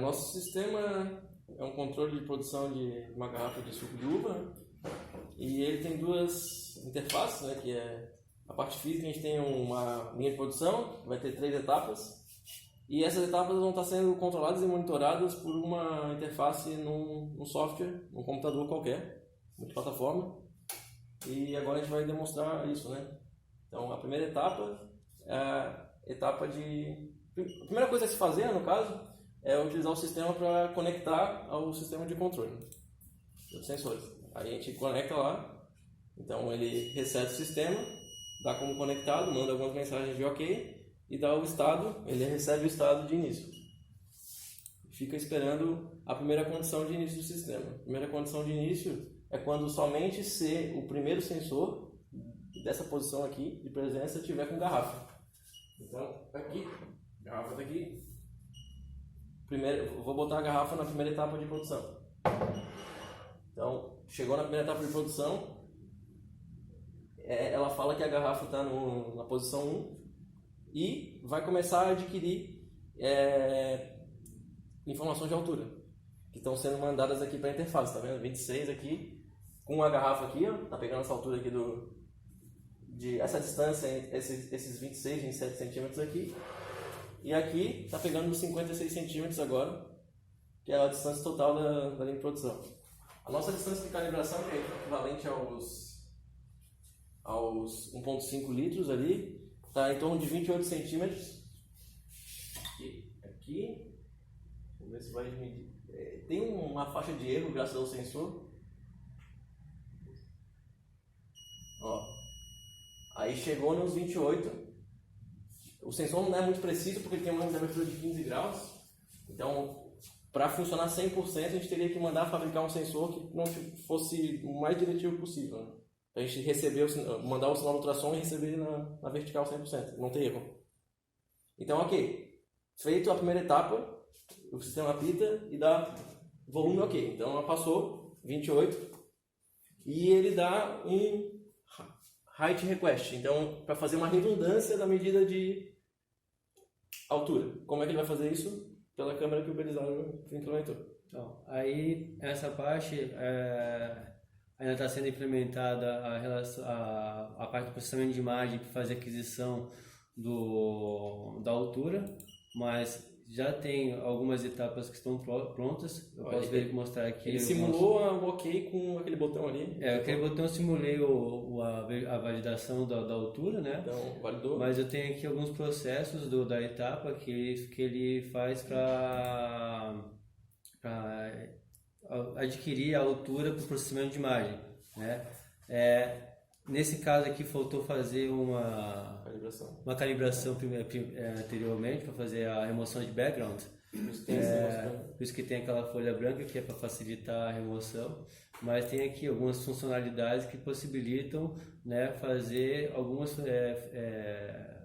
Nosso sistema é um controle de produção de uma garrafa de suco de uva e ele tem duas interfaces, né, que é a parte física. A gente tem uma linha de produção, vai ter 3 etapas e essas etapas vão estar sendo controladas e monitoradas por uma interface num software, num computador qualquer, multiplataforma. E agora a gente vai demonstrar isso, né? Então a primeira etapa é a etapa de... A primeira coisa a se fazer, no caso, é utilizar o sistema para conectar ao sistema de controle dos sensores. Aí a gente conecta lá, então ele recebe o sistema, dá como conectado, manda algumas mensagens de OK e dá o estado, ele recebe o estado de início. Fica esperando a primeira condição de início do sistema. A primeira condição de início é quando somente se o primeiro sensor dessa posição aqui de presença estiver com garrafa. Então, aqui, garrafa está aqui. Primeiro, vou botar a garrafa na primeira etapa de produção. Então, chegou na primeira etapa de produção, ela fala que a garrafa está na posição 1 e vai começar a adquirir informações de altura, que estão sendo mandadas aqui para a interface, tá vendo? 26 aqui, com a garrafa aqui, ó, tá pegando essa altura aqui essa distância entre esses 26, 27 centímetros aqui, e aqui está pegando os 56 centímetros agora, que é a distância total da linha de produção. A nossa distância de calibração é equivalente aos 1,5 litros ali, está em torno de 28 centímetros. Aqui, vamos ver se vai medir. Tem uma faixa de erro graças ao sensor. Ó, aí chegou nos 28. O sensor não é muito preciso porque ele tem uma ângulo de abertura de 15 graus. Então, para funcionar 100%, a gente teria que mandar fabricar um sensor que não fosse o mais diretivo possível, né? Para a gente mandar o sinal de ultrassom e receber ele na vertical 100%, não ter erro. Então, ok. Feito a primeira etapa, o sistema apita e dá volume ok. Então, ela passou 28 e ele dá um height request. Então, para fazer uma redundância da medida de altura. Como é que ele vai fazer isso? Pela câmera que o Belisário implementou. Então, aí, essa parte ainda está sendo implementada a parte do processamento de imagem que faz a aquisição da altura, mas já tem algumas etapas que estão prontas. Eu posso mostrar aqui. Ele simulou o OK com aquele botão ali. Aquele botão eu simulei a validação da altura, né? Então, validou. Mas eu tenho aqui alguns processos da etapa que ele faz para adquirir a altura para o processamento de imagem, né? Nesse caso aqui faltou fazer uma calibração anteriormente para fazer a remoção de background. Por isso que tem aquela folha branca que é para facilitar a remoção, mas tem aqui algumas funcionalidades que possibilitam, né, fazer algumas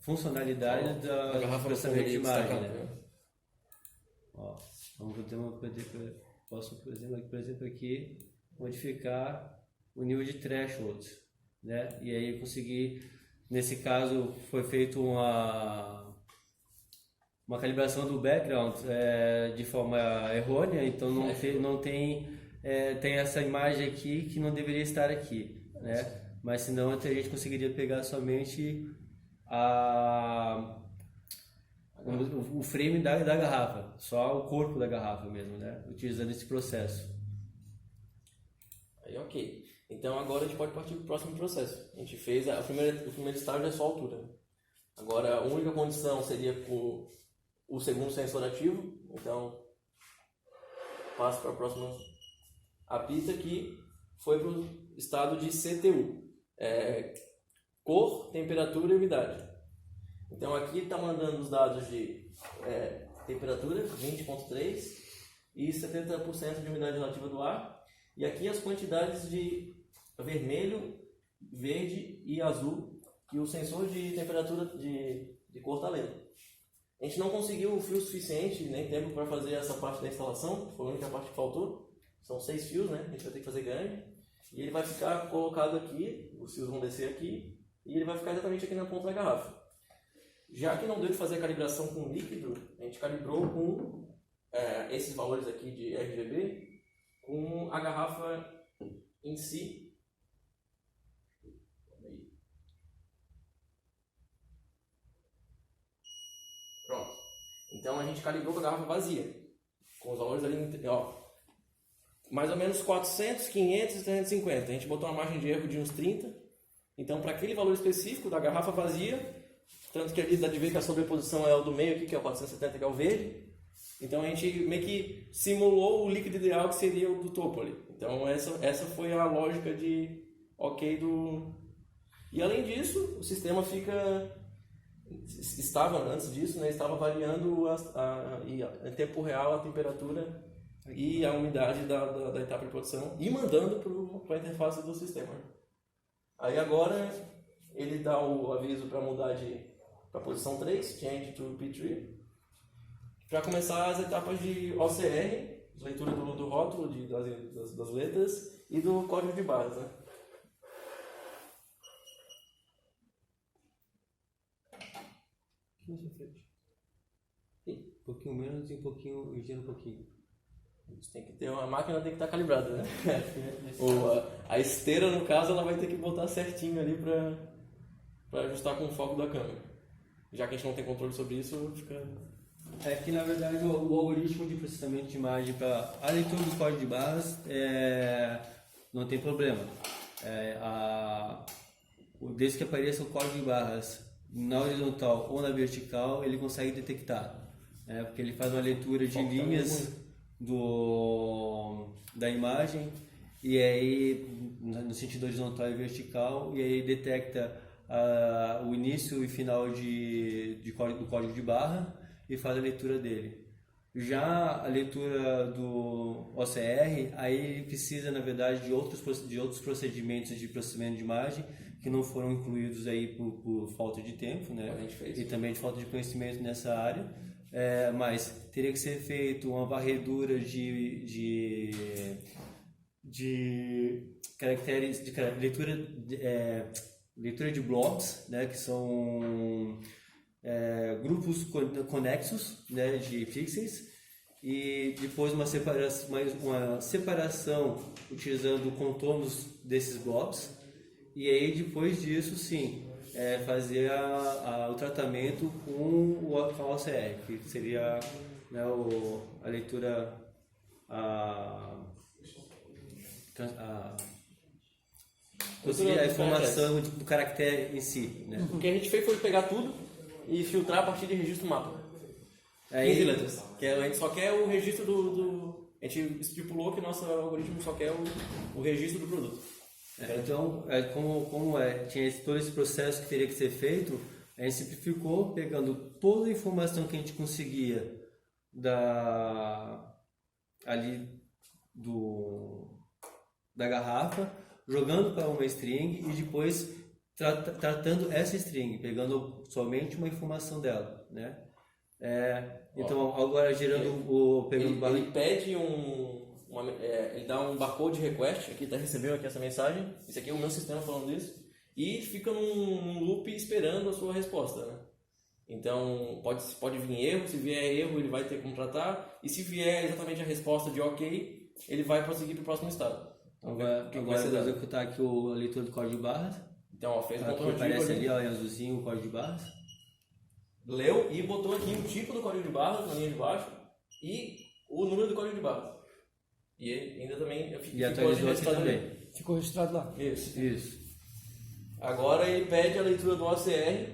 funcionalidades do processamento de imagem, né? Ó, posso, por exemplo, aqui modificar o nível de thresholds, né? E aí eu consegui, nesse caso foi feito uma calibração do background de forma errônea, então não tem essa imagem aqui que não deveria estar aqui, né? Mas senão a gente conseguiria pegar somente o frame da garrafa, só o corpo da garrafa mesmo, né? Utilizando esse processo. Aí, ok. Então agora a gente pode partir para o próximo processo. A gente fez o primeiro estágio é só a altura. Agora a única condição seria com o segundo sensor ativo. Então passo para a próxima apita, que foi para o estado de CTU. Cor, temperatura e umidade. Então aqui está mandando os dados de temperatura, 20,3 e 70% de umidade relativa do ar. E aqui as quantidades de vermelho, verde e azul que o sensor de temperatura de cor está lendo. A gente não conseguiu o fio suficiente, nem tempo para fazer essa parte da instalação, foi a única parte que faltou. São 6 fios, né? A gente vai ter que fazer grande. E ele vai ficar colocado aqui, os fios vão descer aqui, e ele vai ficar exatamente aqui na ponta da garrafa. Já que não deu de fazer a calibração com líquido, a gente calibrou com esses valores aqui de RGB com a garrafa em si. Pronto. Então a gente calibrou com a garrafa vazia, com os valores ali, ó, mais ou menos 400, 500 e 350. A gente botou uma margem de erro de uns 30. Então, para aquele valor específico da garrafa vazia, tanto que ali dá de ver que a sobreposição é o do meio aqui, que é o 470, que é o verde. Então, a gente meio que simulou o líquido ideal, que seria o do topo ali. Então, essa foi a lógica de ok do... E, além disso, o sistema estava, antes disso, né, estava variando em tempo real a temperatura e a umidade da etapa de produção e mandando para a interface do sistema. Aí agora ele dá o aviso para mudar para a posição 3, Change to P3, para começar as etapas de OCR, leitura do rótulo, das letras e do código de barras. Né? Um pouquinho menos e um pouquinho, e um pouquinho. Tem que ter a máquina tem que estar calibrada, né? A esteira, no caso, ela vai ter que botar certinho ali para ajustar com o foco da câmera. Já que a gente não tem controle sobre isso, fica... É que, na verdade, o algoritmo de processamento de imagem para a leitura do código de barras não tem problema. Desde que apareça o código de barras na horizontal ou na vertical, ele consegue detectar. Porque ele faz uma leitura de linhas da imagem e aí no sentido horizontal e vertical, e aí detecta o início e final do código de barra e faz a leitura dele. Já a leitura do OCR, aí ele precisa, na verdade, de outros procedimentos de processamento de imagem que não foram incluídos aí por falta de tempo, né? E também de falta de conhecimento nessa área. Mas teria que ser feito uma varredura de caracteres, leitura de blocos, né, que são grupos conexos, né, de pixels, e depois uma separação utilizando contornos desses blocos, e aí depois disso sim fazer o tratamento com o OCR, que seria, né, a leitura conseguir a informação do caractere em si, né? O que a gente fez foi pegar tudo e filtrar a partir de registro mapa. 15 letras. A gente só quer o registro a gente estipulou que nosso algoritmo só quer o registro do produto. Então, como tinha todo esse processo que teria que ser feito, a gente simplificou pegando toda a informação que a gente conseguia da garrafa, jogando para uma string e depois tratando essa string, pegando somente uma informação dela, né? Então, agora gerando ele pede ele dá um barcode request, aqui recebeu aqui essa mensagem, esse aqui é o meu sistema falando isso, e fica num loop esperando a sua resposta, né? Então, pode vir erro, se vier erro ele vai ter como tratar, e se vier exatamente a resposta de ok, ele vai prosseguir para o próximo estado. Então, agora eu vou executar aqui a leitura do código de barras. Então, fez o controle de aparece ali, em azulzinho, o código de barras. Leu e botou aqui o tipo do código de barras na linha de baixo e o número do código de barras. E ainda também atualizou aqui também. Ficou registrado lá. Isso. Agora ele pede a leitura do OCR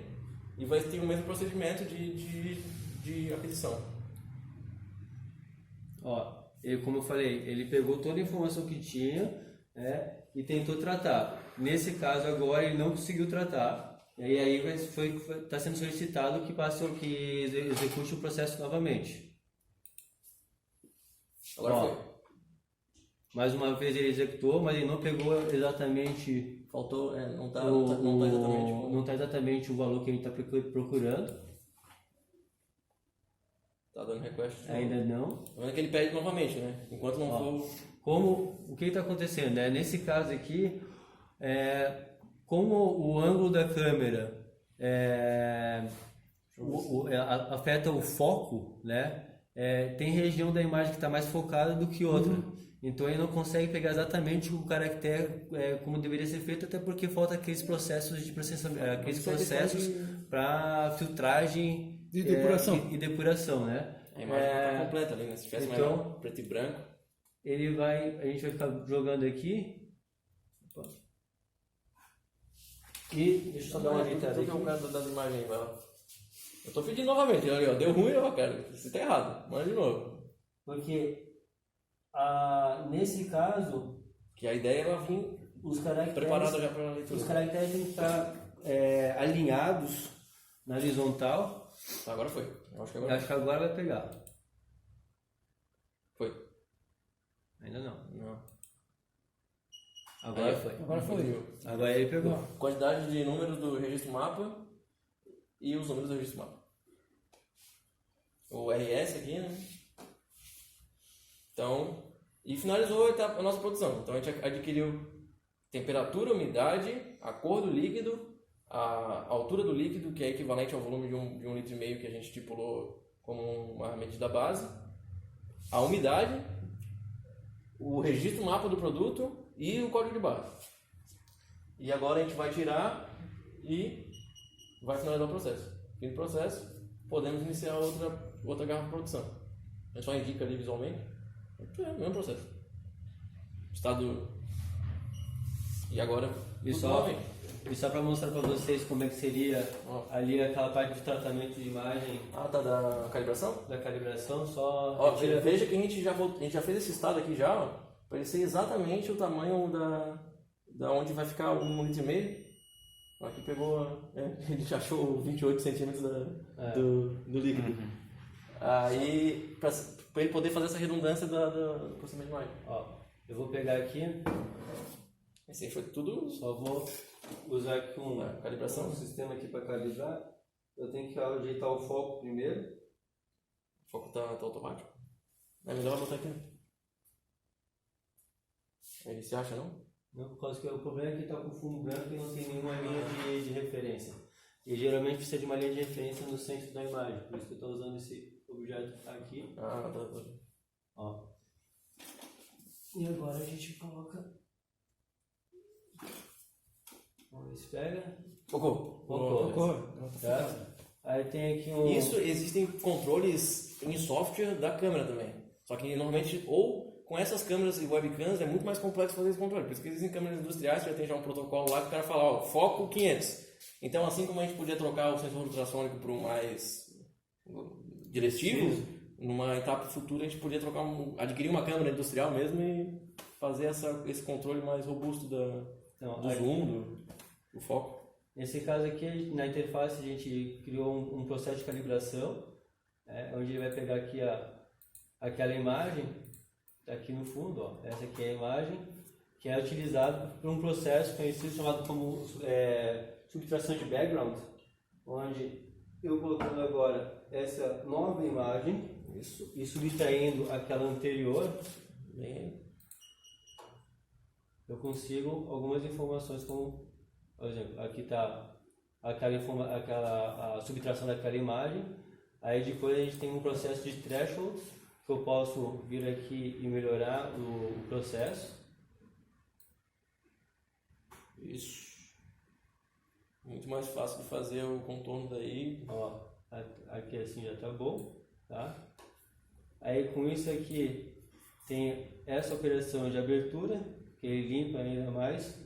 e vai ter o mesmo procedimento de aquisição. Como eu falei, ele pegou toda a informação que tinha, né, e tentou tratar. Nesse caso agora ele não conseguiu tratar. E aí está sendo solicitado que execute o processo novamente. Agora foi. Mais uma vez ele executou, mas ele não pegou exatamente. Faltou, não está exatamente o valor que a gente está procurando. Está dando request. Ainda não. É que ele pede novamente, né? Enquanto não for. O que está acontecendo, né? Nesse caso aqui, como o ângulo da câmera afeta o foco, né? tem região da imagem que está mais focada do que outra. Então ele não consegue pegar exatamente o caractere como deveria ser feito, até porque falta aqueles processos de processamento, aqueles processos para filtragem de depuração. E depuração, né? A imagem não está completa ali, né? Se tivesse então, mais preto e branco. A gente vai ficar jogando aqui. Opa. E deixa eu só dar uma ajeitada aqui. aqui. O cara das imagens, vai lá. Eu tô pedindo novamente, olha, ó, deu ruim, ó, cara. Você tá errado, manda de novo. Porque nesse caso, que a ideia era vir os caracteres preparada já para a leitura. Os caracteres têm que estar alinhados na horizontal. Tá, agora foi. Eu acho que agora vai pegar. Foi. Ainda não. Não. Agora foi. Agora foi. Agora ele pegou. Quantidade de números do registro mapa e os números do registro mapa. O RS aqui, né? Então, e finalizou a nossa produção. Então a gente adquiriu temperatura, umidade, a cor do líquido, a altura do líquido, que é equivalente ao volume de 1,5 litro que a gente estipulou como uma medida base, a umidade, o registro mapa do produto e o código de barra. E agora a gente vai tirar e vai finalizar o processo. Fim do processo, podemos iniciar outra garrafa de produção. A gente só indica ali visualmente. É o mesmo processo. Estado. E agora. E só para mostrar para vocês como é que seria ali aquela parte de tratamento de imagem. Ah, tá, da calibração? Da calibração, só. Ó, veja que a gente já fez esse estado aqui já, ó, para ele ser exatamente o tamanho da onde vai ficar 1,5 litro. Aqui pegou. Ele já achou 28 centímetros do líquido. Aí, para ele poder fazer essa redundância do processamento de imagem. Ó, eu vou pegar aqui. Esse aí foi tudo. Só vou usar aqui calibração. Um sistema aqui para calibrar. Eu tenho que ajeitar o foco primeiro. O foco tá automático. É melhor botar aqui. Ele se acha, não? Não, por causa que o problema é que está com fundo branco e não tem nenhuma linha de referência. E geralmente precisa de uma linha de referência no centro da imagem. Por isso que eu estou usando esse objeto aqui. Ah, tá. Ó. E agora a gente coloca. Vamos ver se pega. Focou. Tá? Aí tem aqui um. Isso, existem controles em software da câmera também. Só que normalmente, ou com essas câmeras e webcams, é muito mais complexo fazer esse controle. Por isso que existem câmeras industriais que já tem já um protocolo lá que o cara fala, ó, foco 500. Então, assim como a gente podia trocar o sensor ultrassônico por um mais diretivo, numa etapa futura a gente podia adquirir uma câmera industrial mesmo e fazer esse controle mais robusto do zoom, do foco. Nesse caso aqui, na interface, a gente criou um processo de calibração, onde ele vai pegar aqui aquela imagem, tá aqui no fundo, ó, essa aqui é a imagem, que é utilizada por um processo conhecido chamado como subtração de background, onde eu colocando agora essa nova imagem e subtraindo aquela anterior, eu consigo algumas informações como, por exemplo, aqui está a subtração daquela imagem, aí depois a gente tem um processo de threshold, que eu posso vir aqui e melhorar o processo. Isso. Muito mais fácil de fazer o contorno daí. Ó, aqui assim já tá bom, tá? Aí com isso aqui tem essa operação de abertura, que ele limpa ainda mais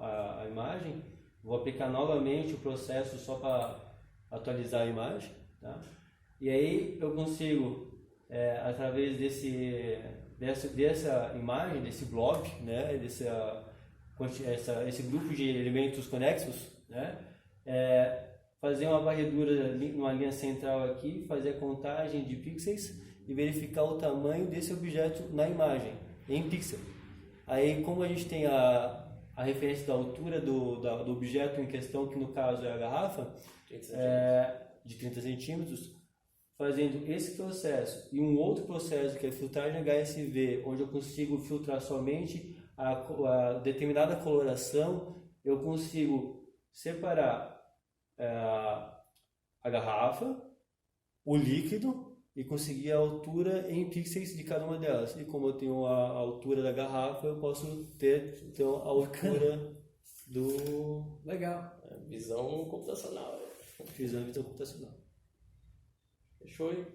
a imagem. Vou aplicar novamente o processo só para atualizar a imagem, tá? E aí eu consigo, através dessa imagem, desse blob, né, esse grupo de elementos conexos, né, fazer uma varredura numa linha central aqui, fazer a contagem de pixels e verificar o tamanho desse objeto na imagem, em pixel. Aí, como a gente tem a referência da altura do objeto em questão, que no caso é a garrafa, de 30 centímetros, fazendo esse processo e um outro processo que é filtragem HSV, onde eu consigo filtrar somente a determinada coloração, eu consigo separar a garrafa, o líquido e conseguir a altura em pixels de cada uma delas. E como eu tenho a altura da garrafa, eu posso ter então, a altura do... Legal. Visão computacional. Visão computacional. Fechou aí?